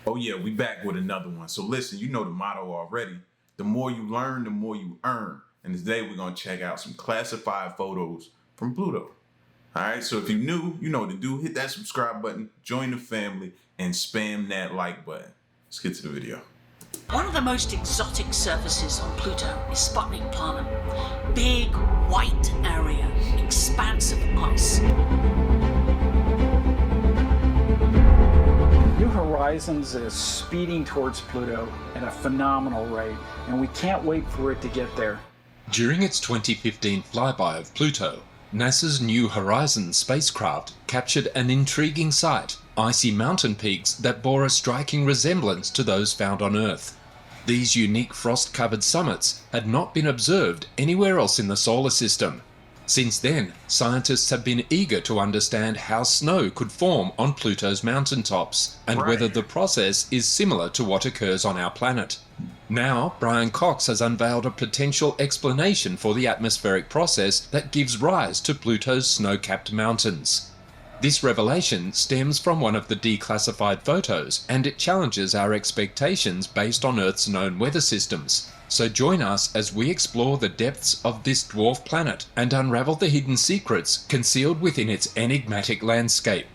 Oh yeah, we back with another one. So listen, you know the motto already. The more you learn, the more you earn. And today we're gonna check out some classified photos from Pluto. All right, so if you're new, you know what to do. Hit that subscribe button, join the family, and spam that like button. Let's get to the video. One of the most exotic surfaces on Pluto is Sputnik Planum. Big, white area, expanse of ice. New Horizons is speeding towards Pluto at a phenomenal rate, and we can't wait for it to get there. During its 2015 flyby of Pluto, NASA's New Horizons spacecraft captured an intriguing sight, icy mountain peaks that bore a striking resemblance to those found on Earth. These unique frost-covered summits had not been observed anywhere else in the solar system. Since then, scientists have been eager to understand how snow could form on Pluto's mountaintops, and whether the process is similar to what occurs on our planet. Now, Brian Cox has unveiled a potential explanation for the atmospheric process that gives rise to Pluto's snow-capped mountains. This revelation stems from one of the declassified photos, and it challenges our expectations based on Earth's known weather systems. So join us as we explore the depths of this dwarf planet and unravel the hidden secrets concealed within its enigmatic landscape.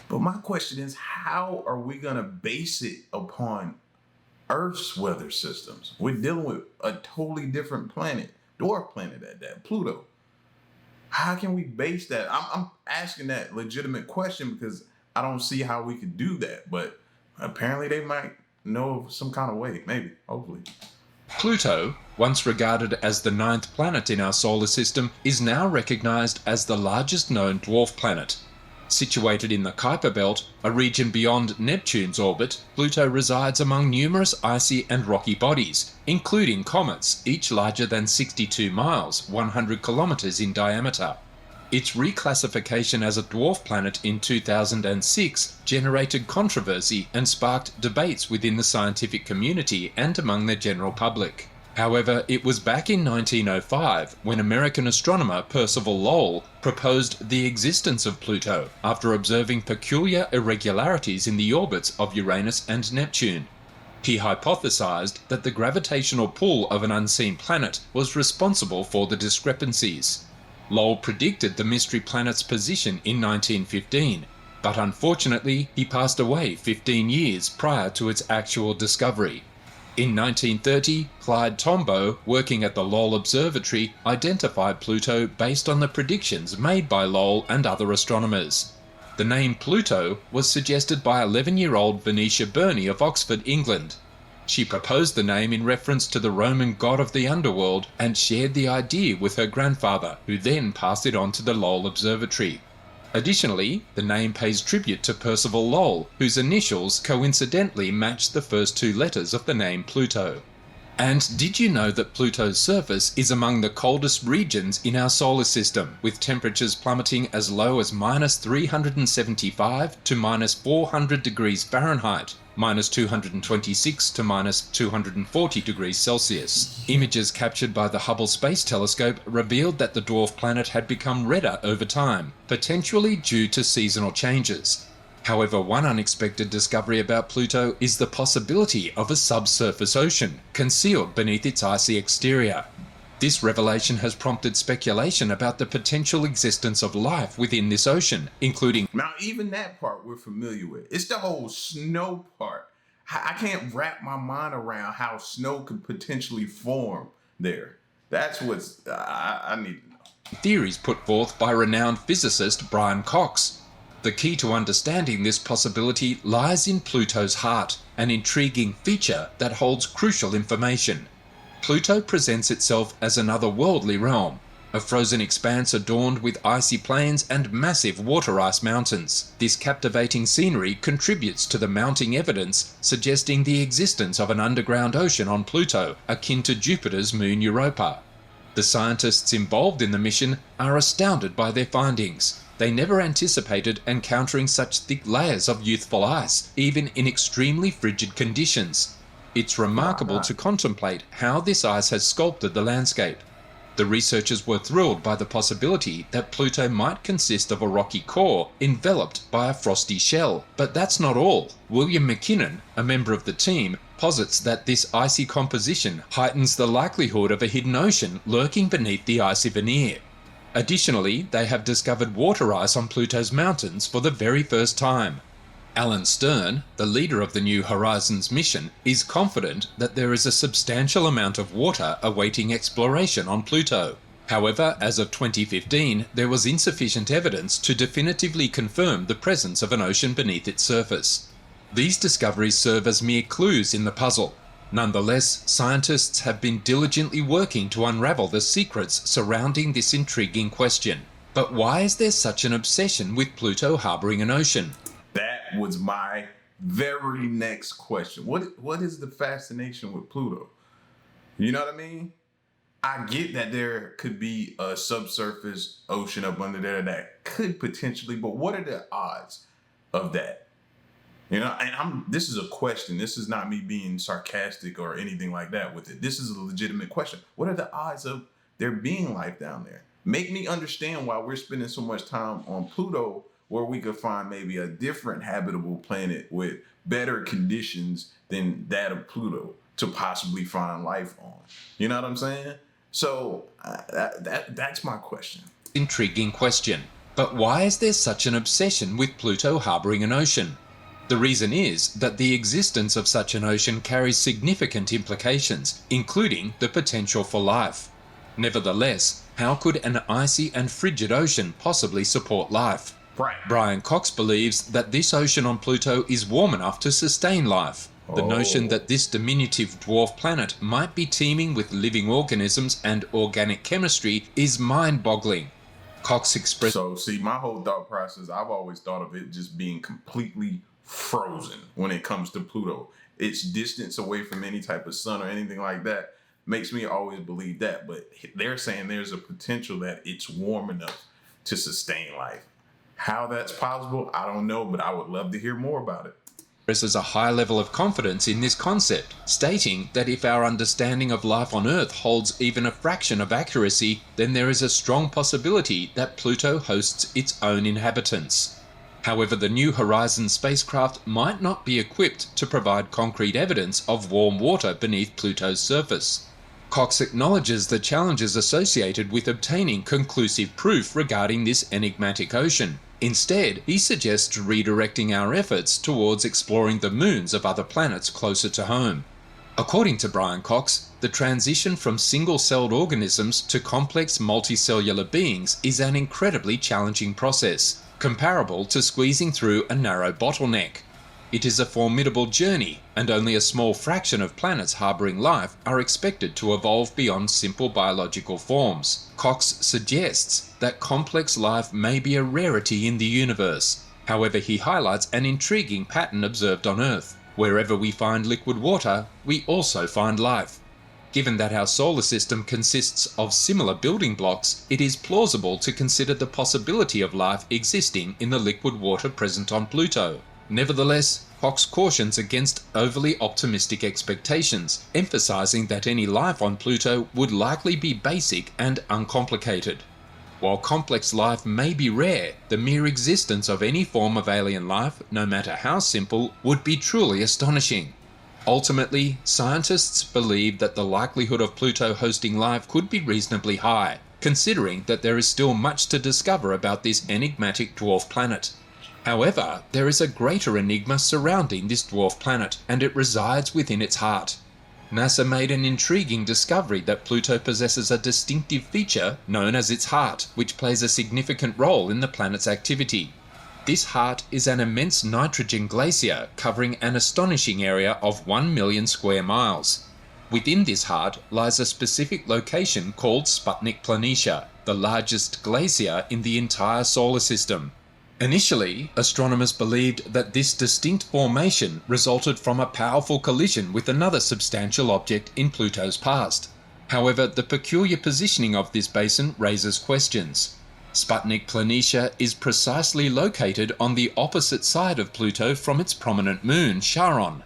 But my question is, how are we gonna base it upon Earth's weather systems? We're dealing with a totally different planet, dwarf planet at that, Pluto. How can we base that? I'm asking that legitimate question because I don't see how we could do that, but apparently they might know of some kind of way, maybe, hopefully. Pluto, once regarded as the 9th planet in our solar system, is now recognized as the largest known dwarf planet. Situated in the Kuiper Belt, a region beyond Neptune's orbit, Pluto resides among numerous icy and rocky bodies, including comets, each larger than 62 miles, 100 kilometers in diameter. Its reclassification as a dwarf planet in 2006 generated controversy and sparked debates within the scientific community and among the general public. However, it was back in 1905 when American astronomer Percival Lowell proposed the existence of Pluto after observing peculiar irregularities in the orbits of Uranus and Neptune. He hypothesized that the gravitational pull of an unseen planet was responsible for the discrepancies. Lowell predicted the mystery planet's position in 1915, but unfortunately he passed away 15 years prior to its actual discovery. In 1930, Clyde Tombaugh, working at the Lowell Observatory, identified Pluto based on the predictions made by Lowell and other astronomers. The name Pluto was suggested by 11-year-old Venetia Burney of Oxford, England. She proposed the name in reference to the Roman god of the underworld and shared the idea with her grandfather, who then passed it on to the Lowell Observatory. Additionally, the name pays tribute to Percival Lowell, whose initials coincidentally match the first two letters of the name Pluto. And did you know that Pluto's surface is among the coldest regions in our solar system, with temperatures plummeting as low as -375 to -400 degrees Fahrenheit, -226 to -240 degrees Celsius. Images captured by the Hubble Space Telescope revealed that the dwarf planet had become redder over time, potentially due to seasonal changes. However, one unexpected discovery about Pluto is the possibility of a subsurface ocean, concealed beneath its icy exterior. This revelation has prompted speculation about the potential existence of life within this ocean, including... Now, even that part we're familiar with. It's the whole snow part. I can't wrap my mind around how snow could potentially form there. That's what's... I need to know. Theories put forth by renowned physicist Brian Cox. The key to understanding this possibility lies in Pluto's heart, an intriguing feature that holds crucial information. Pluto presents itself as an otherworldly realm, a frozen expanse adorned with icy plains and massive water ice mountains. This captivating scenery contributes to the mounting evidence suggesting the existence of an underground ocean on Pluto, akin to Jupiter's moon Europa. The scientists involved in the mission are astounded by their findings. They never anticipated encountering such thick layers of youthful ice, even in extremely frigid conditions. It's remarkable to contemplate how this ice has sculpted the landscape. The researchers were thrilled by the possibility that Pluto might consist of a rocky core enveloped by a frosty shell. But that's not all. William McKinnon, a member of the team, posits that this icy composition heightens the likelihood of a hidden ocean lurking beneath the icy veneer. Additionally, they have discovered water ice on Pluto's mountains for the very first time. Alan Stern, the leader of the New Horizons mission, is confident that there is a substantial amount of water awaiting exploration on Pluto. However, as of 2015, there was insufficient evidence to definitively confirm the presence of an ocean beneath its surface. These discoveries serve as mere clues in the puzzle. Nonetheless, scientists have been diligently working to unravel the secrets surrounding this intriguing question. But why is there such an obsession with Pluto harboring an ocean? That was my very next question. What is the fascination with Pluto? You know what I mean? I get that there could be a subsurface ocean up under there that could potentially, but what are the odds of that? You know, and this is a question. This is not me being sarcastic or anything like that with it. This is a legitimate question. What are the odds of there being life down there? Make me understand why we're spending so much time on Pluto, where we could find maybe a different habitable planet with better conditions than that of Pluto to possibly find life on. You know what I'm saying? So that's my question. Intriguing question. But why is there such an obsession with Pluto harboring an ocean? The reason is that the existence of such an ocean carries significant implications, including the potential for life. Nevertheless, how could an icy and frigid ocean possibly support life? Right. Brian Cox believes that this ocean on Pluto is warm enough to sustain life. The notion that this diminutive dwarf planet might be teeming with living organisms and organic chemistry is mind-boggling. Cox expressed... So, see, my whole thought process, I've always thought of it just being completely frozen when it comes to Pluto. Its distance away from any type of sun or anything like that makes me always believe that. But they're saying there's a potential that it's warm enough to sustain life. How that's possible, I don't know, but I would love to hear more about it. Expresses a high level of confidence in this concept, stating that if our understanding of life on Earth holds even a fraction of accuracy, then there is a strong possibility that Pluto hosts its own inhabitants. However, the New Horizons spacecraft might not be equipped to provide concrete evidence of warm water beneath Pluto's surface. Cox acknowledges the challenges associated with obtaining conclusive proof regarding this enigmatic ocean. Instead, he suggests redirecting our efforts towards exploring the moons of other planets closer to home. According to Brian Cox, the transition from single-celled organisms to complex multicellular beings is an incredibly challenging process, comparable to squeezing through a narrow bottleneck. It is a formidable journey, and only a small fraction of planets harboring life are expected to evolve beyond simple biological forms. Cox suggests that complex life may be a rarity in the universe. However, he highlights an intriguing pattern observed on Earth. Wherever we find liquid water, we also find life. Given that our solar system consists of similar building blocks, it is plausible to consider the possibility of life existing in the liquid water present on Pluto. Nevertheless, Cox cautions against overly optimistic expectations, emphasizing that any life on Pluto would likely be basic and uncomplicated. While complex life may be rare, the mere existence of any form of alien life, no matter how simple, would be truly astonishing. Ultimately, scientists believe that the likelihood of Pluto hosting life could be reasonably high, considering that there is still much to discover about this enigmatic dwarf planet. However, there is a greater enigma surrounding this dwarf planet, and it resides within its heart. NASA made an intriguing discovery that Pluto possesses a distinctive feature known as its heart, which plays a significant role in the planet's activity. This heart is an immense nitrogen glacier covering an astonishing area of 1 million square miles. Within this heart lies a specific location called Sputnik Planitia, the largest glacier in the entire solar system. Initially, astronomers believed that this distinct formation resulted from a powerful collision with another substantial object in Pluto's past. However, the peculiar positioning of this basin raises questions. Sputnik Planitia is precisely located on the opposite side of Pluto from its prominent moon, Charon.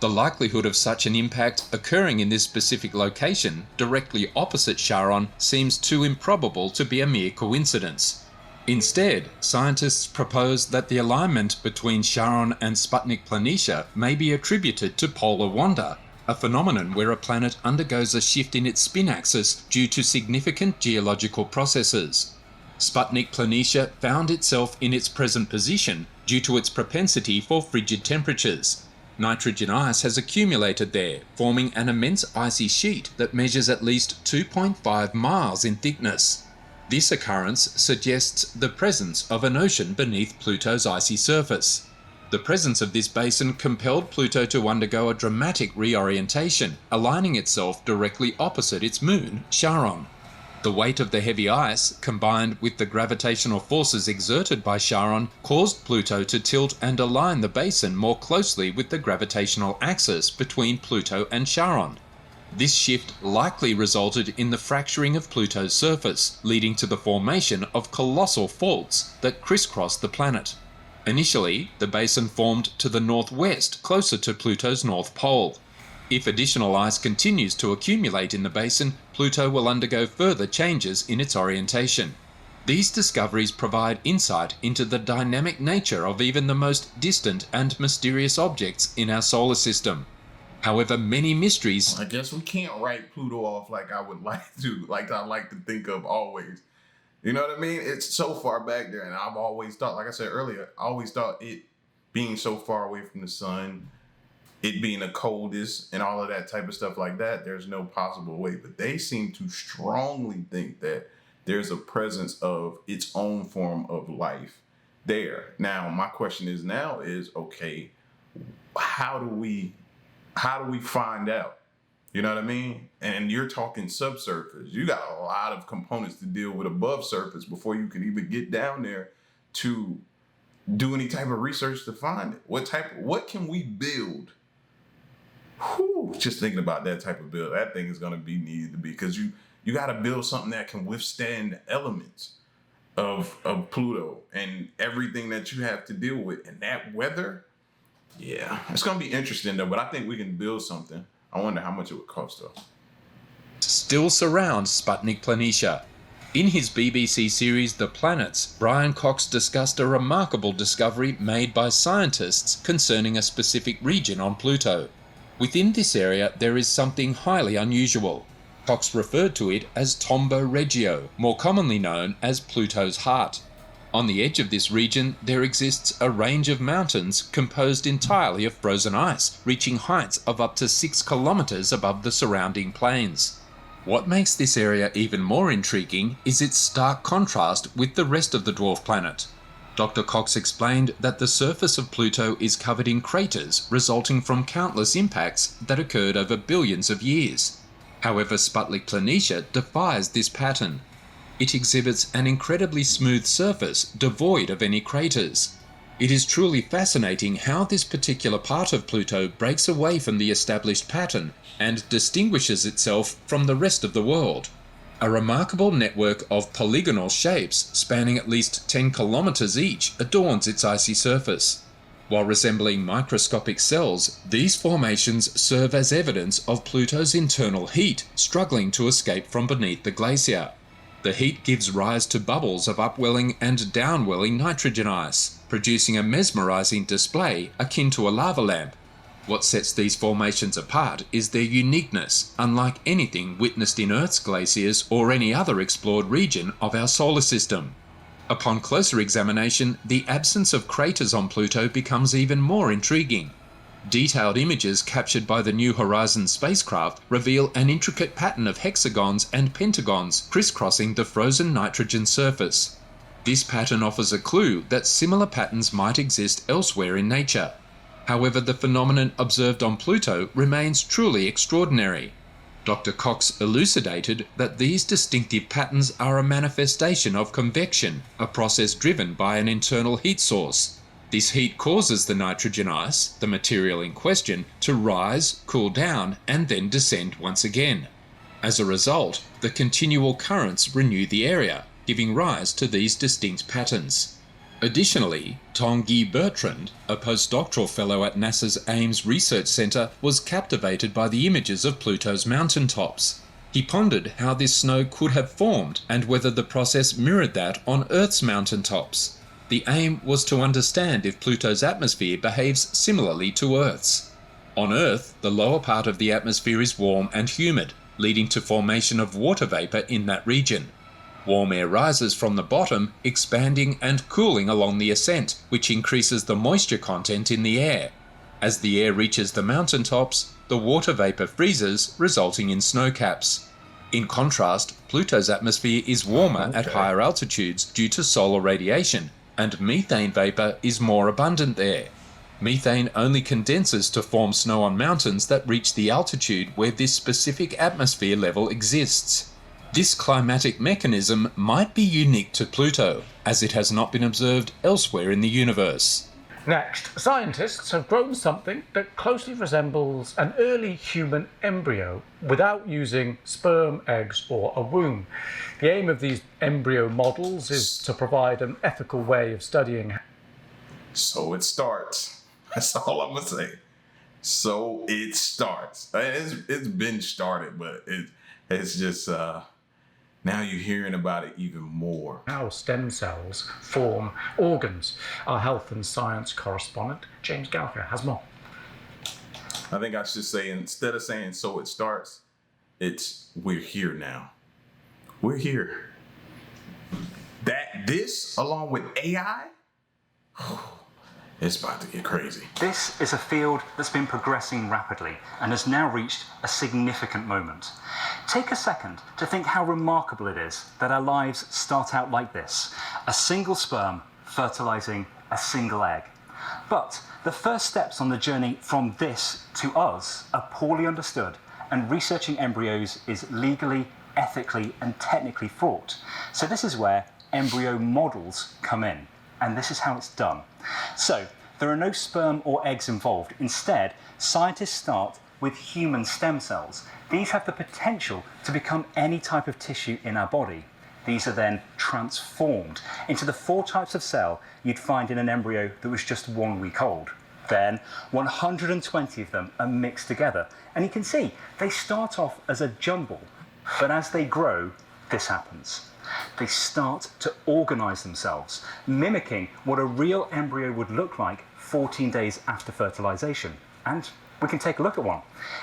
The likelihood of such an impact occurring in this specific location, directly opposite Charon, seems too improbable to be a mere coincidence. Instead, scientists propose that the alignment between Charon and Sputnik Planitia may be attributed to polar wander, a phenomenon where a planet undergoes a shift in its spin axis due to significant geological processes. Sputnik Planitia found itself in its present position due to its propensity for frigid temperatures. Nitrogen ice has accumulated there, forming an immense icy sheet that measures at least 2.5 miles in thickness. This occurrence suggests the presence of an ocean beneath Pluto's icy surface. The presence of this basin compelled Pluto to undergo a dramatic reorientation, aligning itself directly opposite its moon, Charon. The weight of the heavy ice, combined with the gravitational forces exerted by Charon, caused Pluto to tilt and align the basin more closely with the gravitational axis between Pluto and Charon. This shift likely resulted in the fracturing of Pluto's surface, leading to the formation of colossal faults that crisscrossed the planet. Initially, the basin formed to the northwest, closer to Pluto's north pole. If additional ice continues to accumulate in the basin, Pluto will undergo further changes in its orientation. These discoveries provide insight into the dynamic nature of even the most distant and mysterious objects in our solar system. However, many mysteries... I guess we can't write Pluto off like I would like to, like I like to think of always. You know what I mean? It's so far back there, and I've always thought, like I said earlier, I always thought it being so far away from the sun, it being the coldest and all of that type of stuff like that, there's no possible way. But they seem to strongly think that there's a presence of its own form of life there. Now, my question is okay, how do we find out? You know what I mean? And you're talking subsurface. You got a lot of components to deal with above surface before you can even get down there to do any type of research to find it. What can we build? Whew, just thinking about that type of build, that thing is going to be needed to be, because you got to build something that can withstand the elements of Pluto and everything that you have to deal with. And that weather, yeah, it's going to be interesting though, but I think we can build something. I wonder how much it would cost us. Still surrounds Sputnik Planitia. In his BBC series The Planets, Brian Cox discussed a remarkable discovery made by scientists concerning a specific region on Pluto. Within this area, there is something highly unusual. Cox referred to it as Tombo Regio, more commonly known as Pluto's heart. On the edge of this region, there exists a range of mountains composed entirely of frozen ice, reaching heights of up to 6 kilometers above the surrounding plains. What makes this area even more intriguing is its stark contrast with the rest of the dwarf planet. Dr. Cox explained that the surface of Pluto is covered in craters resulting from countless impacts that occurred over billions of years. However, Sputnik Planitia defies this pattern. It exhibits an incredibly smooth surface devoid of any craters. It is truly fascinating how this particular part of Pluto breaks away from the established pattern and distinguishes itself from the rest of the world. A remarkable network of polygonal shapes spanning at least 10 kilometers each adorns its icy surface. While resembling microscopic cells, these formations serve as evidence of Pluto's internal heat struggling to escape from beneath the glacier. The heat gives rise to bubbles of upwelling and downwelling nitrogen ice, producing a mesmerizing display akin to a lava lamp. What sets these formations apart is their uniqueness, unlike anything witnessed in Earth's glaciers or any other explored region of our solar system. Upon closer examination, the absence of craters on Pluto becomes even more intriguing. Detailed images captured by the New Horizons spacecraft reveal an intricate pattern of hexagons and pentagons crisscrossing the frozen nitrogen surface. This pattern offers a clue that similar patterns might exist elsewhere in nature. However, the phenomenon observed on Pluto remains truly extraordinary. Dr. Cox elucidated that these distinctive patterns are a manifestation of convection, a process driven by an internal heat source. This heat causes the nitrogen ice, the material in question, to rise, cool down, and then descend once again. As a result, the continual currents renew the area, giving rise to these distinct patterns. Additionally, Tanguy Bertrand, a postdoctoral fellow at NASA's Ames Research Center, was captivated by the images of Pluto's mountaintops. He pondered how this snow could have formed and whether the process mirrored that on Earth's mountaintops. The aim was to understand if Pluto's atmosphere behaves similarly to Earth's. On Earth, the lower part of the atmosphere is warm and humid, leading to formation of water vapor in that region. Warm air rises from the bottom, expanding and cooling along the ascent, which increases the moisture content in the air. As the air reaches the mountaintops, the water vapor freezes, resulting in snowcaps. In contrast, Pluto's atmosphere is warmer at higher altitudes due to solar radiation, and methane vapor is more abundant there. Methane only condenses to form snow on mountains that reach the altitude where this specific atmosphere level exists. This climatic mechanism might be unique to Pluto, as it has not been observed elsewhere in the universe. Next, scientists have grown something that closely resembles an early human embryo without using sperm, eggs, or a womb. The aim of these embryo models is to provide an ethical way of studying. So it starts. That's all I'm gonna say. So it starts. It's been started, but it's just now you're hearing about it even more. How stem cells form organs. Our health and science correspondent, James Gallagher, has more. I think I should say, instead of saying so it starts, it's we're here now. We're here. This along with AI, it's about to get crazy. This is a field that's been progressing rapidly and has now reached a significant moment. Take a second to think how remarkable it is that our lives start out like this, a single sperm fertilizing a single egg. But the first steps on the journey from this to us are poorly understood, and researching embryos is legally, ethically, and technically fraught. So this is where embryo models come in, and this is how it's done. So there are no sperm or eggs involved. Instead, scientists start with human stem cells. These have the potential to become any type of tissue in our body. These are then transformed into the 4 types of cell you'd find in an embryo that was just 1 week old. Then 120 of them are mixed together. And you can see they start off as a jumble, but as they grow, this happens. They start to organize themselves, mimicking what a real embryo would look like 14 days after fertilization. And we can take a look at one.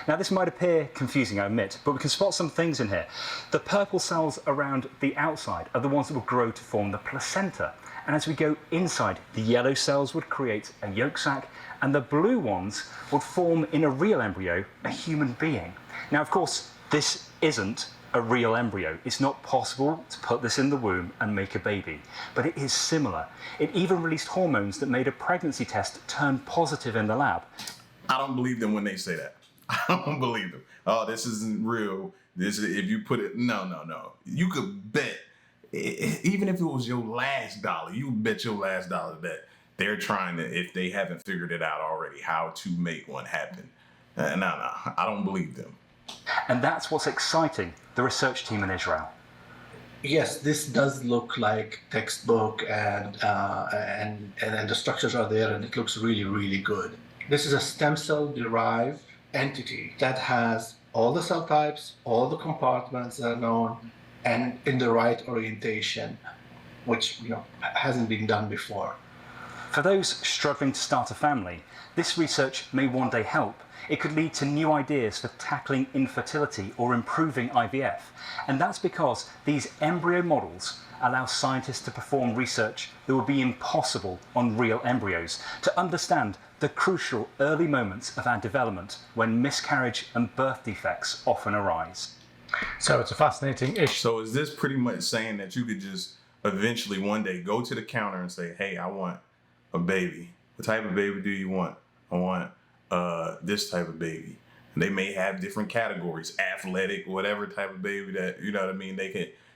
Now, this might appear confusing, I admit, but we can spot some things in here. The purple cells around the outside are the ones that will grow to form the placenta. And as we go inside, the yellow cells would create a yolk sac, and the blue ones would form in a real embryo a human being. Now, of course, this isn't a real embryo. It's not possible to put this in the womb and make a baby, but it is similar. It even released hormones that made a pregnancy test turn positive in the lab. I don't believe them when they say that. I don't believe them. Oh, this isn't real. This is, if you put it, no. You could bet, even if it was your last dollar, you would bet your last dollar that they're trying to, if they haven't figured it out already, how to make one happen. No, I don't believe them. And that's what's exciting the research team in Israel. Yes, this does look like textbook, and the structures are there, and it looks really, really good. This is a stem cell derived entity that has all the cell types, all the compartments that are known, and in the right orientation, which hasn't been done before. For those struggling to start a family, this research may one day help. It could lead to new ideas for tackling infertility or improving IVF. And that's because these embryo models allow scientists to perform research that would be impossible on real embryos, to understand the crucial early moments of our development when miscarriage and birth defects often arise. So it's a fascinating issue. So is this pretty much saying that you could just eventually one day go to the counter and say, hey, I want a baby. What type of baby do you want? I want this type of baby. And they may have different categories, athletic, whatever type of baby that, you know what I mean,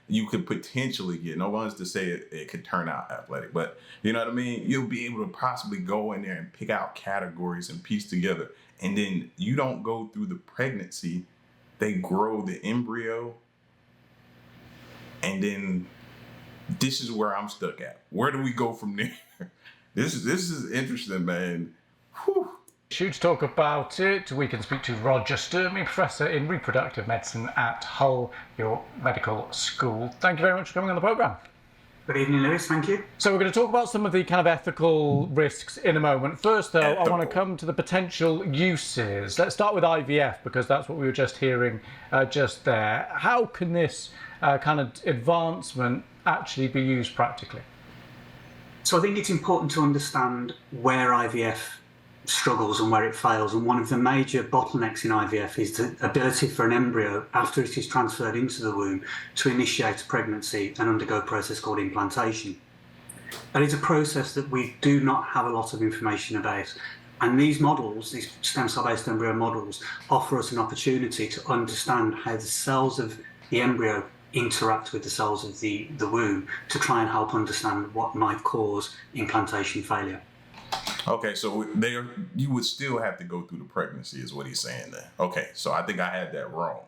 you could potentially get. No one's to say it could turn out athletic, but you know what I mean? You'll be able to possibly go in there and pick out categories and piece together. And then you don't go through the pregnancy. They grow the embryo. And then this is where I'm stuck at. Where do we go from there? This is interesting, man. Whew. To talk about it, we can speak to Roger Sturmey, Professor in Reproductive Medicine at Hull, your medical school. Thank you very much for coming on the programme. Good evening, Lewis. Thank you. So we're going to talk about some of the kind of ethical risks in a moment. First, though, I want to come to the potential uses. Let's start with IVF, because that's what we were just hearing just there. How can this kind of advancement actually be used practically? So I think it's important to understand where IVF struggles and where it fails, and one of the major bottlenecks in IVF is the ability for an embryo, after it is transferred into the womb, to initiate a pregnancy and undergo a process called implantation. That is a process that we do not have a lot of information about, and these models, these stem cell based embryo models, offer us an opportunity to understand how the cells of the embryo interact with the cells of the womb, to try and help understand what might cause implantation failure. Okay, so you would still have to go through the pregnancy, is what he's saying there. Okay, so I think I had that wrong.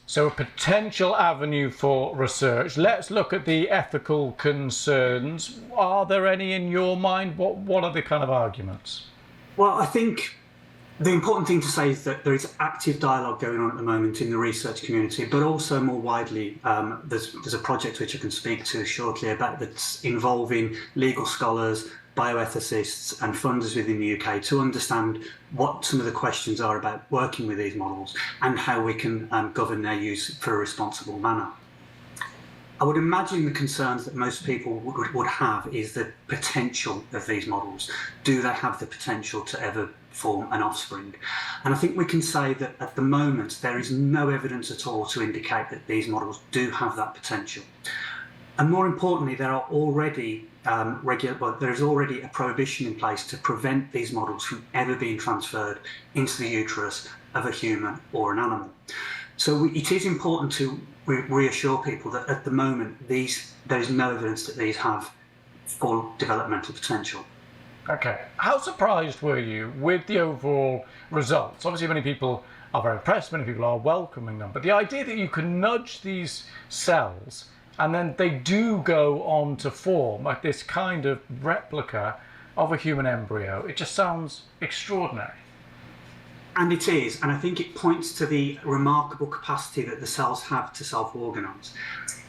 So a potential avenue for research. Let's look at the ethical concerns. Are there any in your mind? What are the kind of arguments? Well, I think the important thing to say is that there is active dialogue going on at the moment in the research community, but also more widely, there's a project which I can speak to shortly about that's involving legal scholars, bioethicists and funders within the UK to understand what some of the questions are about working with these models and how we can govern their use for a responsible manner. I would imagine the concerns that most people would have is the potential of these models. Do they have the potential to ever form an offspring? And I think we can say that at the moment there is no evidence at all to indicate that these models do have that potential. And more importantly, there are already there is already a prohibition in place to prevent these models from ever being transferred into the uterus of a human or an animal. So it is important to reassure people that at the moment there is no evidence that these have full developmental potential. Okay, how surprised were you with the overall results? Obviously many people are very impressed, many people are welcoming them, but the idea that you can nudge these cells and then they do go on to form like this kind of replica of a human embryo, it just sounds extraordinary. And it is, and I think it points to the remarkable capacity that the cells have to self-organise.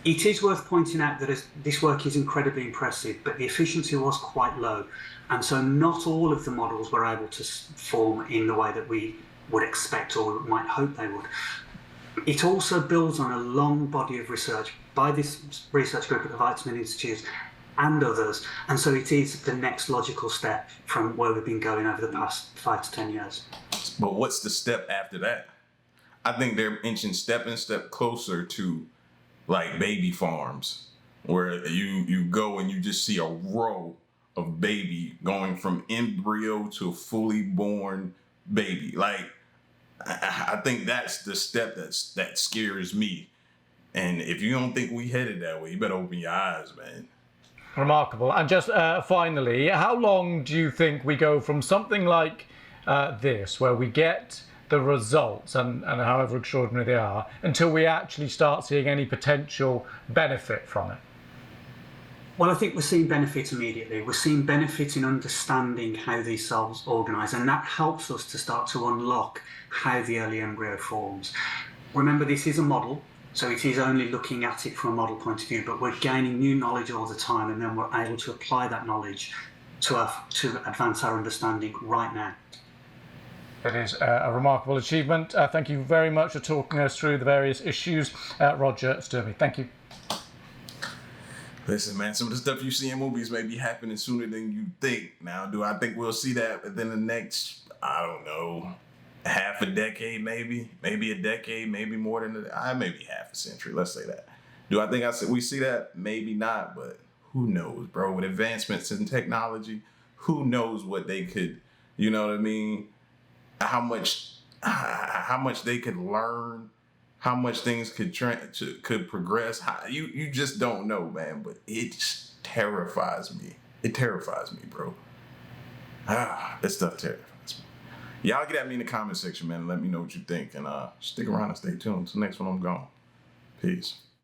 It is worth pointing out that this work is incredibly impressive, but the efficiency was quite low, and so not all of the models were able to form in the way that we would expect or might hope they would. It also builds on a long body of research by this research group at the Weizmann Institute and others, and so it is the next logical step from where we've been going over the past 5 to 10 years. But what's the step after that? I think they're inching step closer to like baby farms, where you go and you just see a row of baby going from embryo to a fully born baby. Like, I think that's the step that scares me. And if you don't think we headed that way, you better open your eyes, man. Remarkable. And just finally, how long do you think we go from something like this, where we get the results, and however extraordinary they are, until we actually start seeing any potential benefit from it? Well, I think we're seeing benefit immediately. We're seeing benefit in understanding how these cells organise, and that helps us to start to unlock how the early embryo forms. Remember, this is a model, so it is only looking at it from a model point of view, but we're gaining new knowledge all the time, and then we're able to apply that knowledge to advance our understanding right now. It is a remarkable achievement. Thank you very much for talking us through the various issues. Roger Sturmey, thank you. Listen, man, some of the stuff you see in movies may be happening sooner than you think. Now, do I think we'll see that within the next, I don't know, half a decade, maybe a decade, maybe more than maybe half a century. Let's say that. Do I think we see that? Maybe not, but who knows, bro? With advancements in technology, who knows what they could, you know what I mean? How much they could learn, how much things could progress. You just don't know, man. But it just terrifies me. It terrifies me, bro. This stuff terrifies me. Y'all get at me in the comment section, man, and let me know what you think. And stick around and stay tuned. Till next one, I'm gone. Peace.